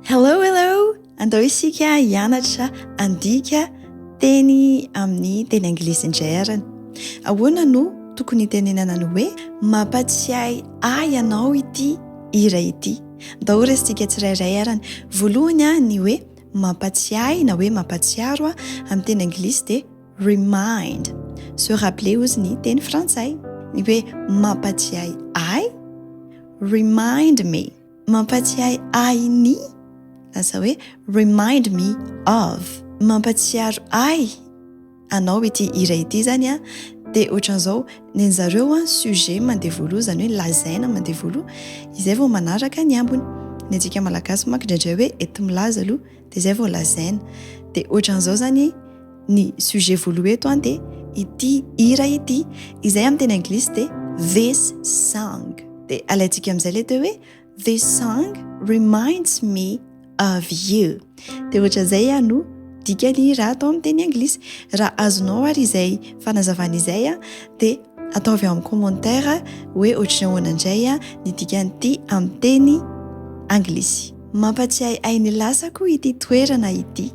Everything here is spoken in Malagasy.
Hello! Andao isika hianatra adika teny amin'ny teny anglisy indray arany. Ahoana no tokony itenenana ny hoe mampatsiahy ahy ianao ity hira ity. Andao resitsika tsirairay arany. Voalohany ny hoe mampatsiahy na hoe mampatsiaro amin'ny teny anglisy dia remind. Se rappeler ozy ny teny frantsay. Ny hoe mampatsiahy ahy, remind me. Mampatsiahy ahy ny lasa hoe remind me of. Mampatsiaro ahy anao ity hira ity zany dia ohatran'izao ny zareo sujet mandeha voaloha zany hoe lazaina mandeha voaloha izay vao manaraka ny ambony. Ny antsika malagasy manko indraindray hoe ety milaza aloha dia izay vao lazaina. Dia ohatran'izao zany ny sujet voaloha eto dia ity hira ity izay amin'ny teny anglisy dia this song. Dia alaintsika amin'izay ilay teo hoe this song reminds me of you. Dia ohatran'izay no dikany raha atao amin'ny teny anglisy. Raha azonao ary izay fanazavana izay dia ataovy amin'ny commentaire hoe ohatran'ny ahoana indray ny dikan'ity amin'ny teny anglisy. Mampatsiahy ahy ny lasako ity toerana ity.